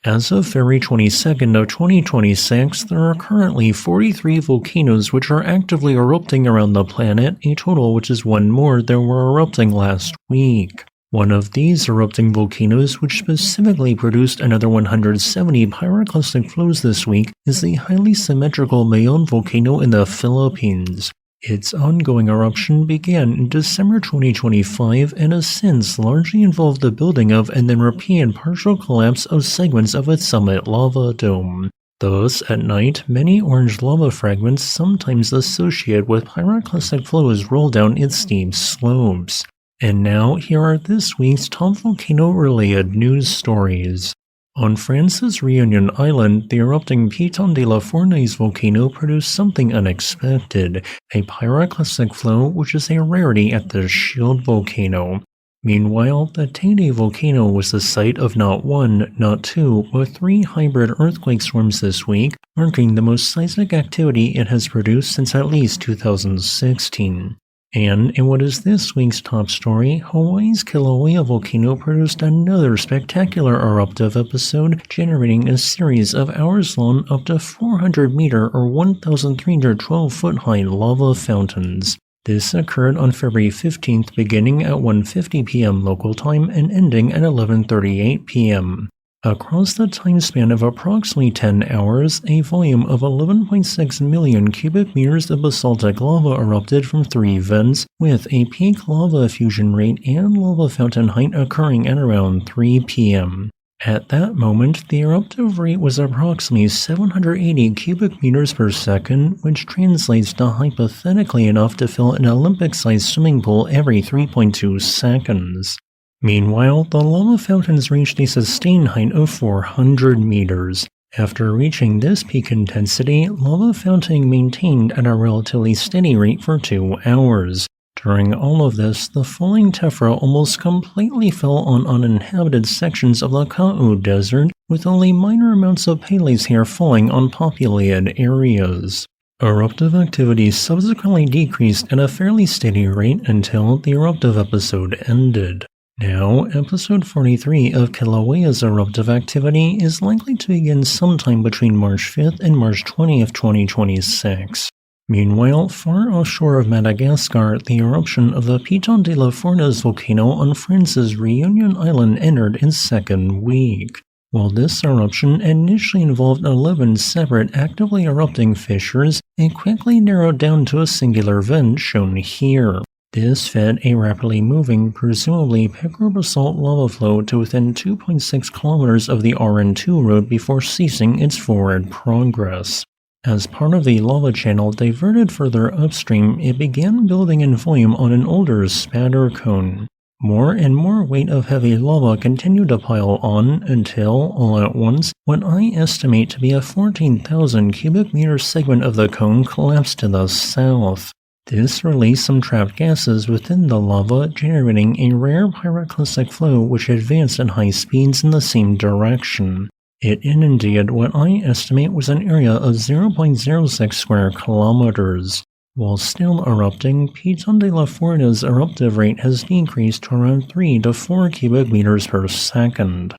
As of February 22nd of 2026, there are currently 43 volcanoes which are actively erupting around the planet, a total which is one more than were erupting last week. One of these erupting volcanoes, which specifically produced another 170 pyroclastic flows this week, is the highly symmetrical Mayon volcano in the Philippines. Its ongoing eruption began in December 2025 and has since largely involved the building of and then repeated partial collapse of segments of its summit lava dome. Thus, at night, many orange lava fragments sometimes associated with pyroclastic flows roll down its steep slopes. And now, here are this week's top volcano-related news stories. On France's Reunion Island, the erupting Piton de la Fournaise volcano produced something unexpected, a pyroclastic flow which is a rarity at the shield volcano. Meanwhile, the Teide volcano was the site of not one, not two, but three hybrid earthquake swarms this week, marking the most seismic activity it has produced since at least 2016. And in what is this week's top story, Hawaii's Kilauea volcano produced another spectacular eruptive episode, generating a series of hours-long up to 400-meter or 1,312-foot-high lava fountains. This occurred on February 15th, beginning at 1:50 p.m. local time and ending at 11:38 p.m. Across the time span of approximately 10 hours, a volume of 11.6 million cubic meters of basaltic lava erupted from three vents, with a peak lava effusion rate and lava fountain height occurring at around 3 p.m. At that moment, the eruptive rate was approximately 780 cubic meters per second, which translates to hypothetically enough to fill an Olympic-sized swimming pool every 3.2 seconds. Meanwhile, the lava fountains reached a sustained height of 400 meters. After reaching this peak intensity, lava fountain maintained at a relatively steady rate for 2 hours. During all of this, the falling tephra almost completely fell on uninhabited sections of the Ka'u Desert, with only minor amounts of pele's hair falling on populated areas. Eruptive activity subsequently decreased at a fairly steady rate until the eruptive episode ended. Now, episode 43 of Kilauea's eruptive activity is likely to begin sometime between March 5th and March 20th, 2026. Meanwhile, far offshore of Madagascar, the eruption of the Piton de la Fournaise volcano on France's Reunion Island entered its second week. While this eruption initially involved 11 separate actively erupting fissures, it quickly narrowed down to a singular vent shown here. This fed a rapidly moving, presumably picrobasalt lava flow to within 2.6 kilometers of the RN2 road before ceasing its forward progress. As part of the lava channel diverted further upstream, it began building in volume on an older spatter cone. More and more weight of heavy lava continued to pile on until, all at once, what I estimate to be a 14,000 cubic meter segment of the cone collapsed to the south. This released some trapped gases within the lava, generating a rare pyroclastic flow which advanced at high speeds in the same direction. It inundated what I estimate was an area of 0.06 square kilometers. While still erupting, Piton de la Fournaise's eruptive rate has decreased to around 3 to 4 cubic meters per second.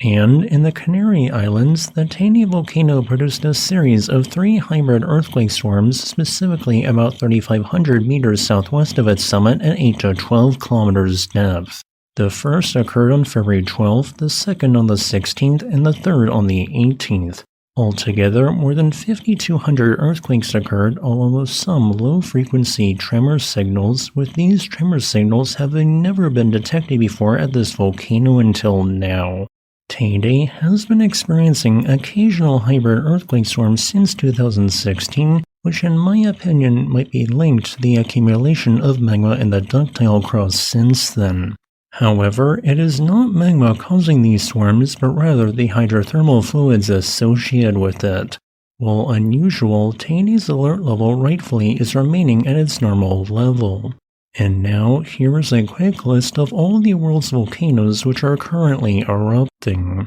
And in the Canary Islands, the Teide volcano produced a series of 3 hybrid earthquake swarms, specifically about 3,500 meters southwest of its summit at 8 to 12 kilometers depth. The first occurred on February 12th, the second on the 16th, and the third on the 18th. Altogether, more than 5,200 earthquakes occurred, along with some low-frequency tremor signals, with these tremor signals having never been detected before at this volcano until now. Teide has been experiencing occasional hybrid earthquake storms since 2016, which in my opinion might be linked to the accumulation of magma in the ductile crust since then. However, it is not magma causing these storms, but rather the hydrothermal fluids associated with it. While unusual, Teide's alert level rightfully is remaining at its normal level. And now, here is a quick list of all the world's volcanoes which are currently erupting.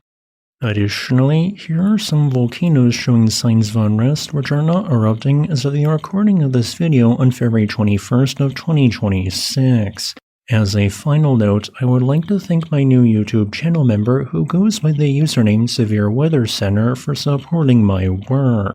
Additionally, here are some volcanoes showing signs of unrest which are not erupting as of the recording of this video on February 21st of 2026. As a final note, I would like to thank my new YouTube channel member who goes by the username Severe Weather Center for supporting my work.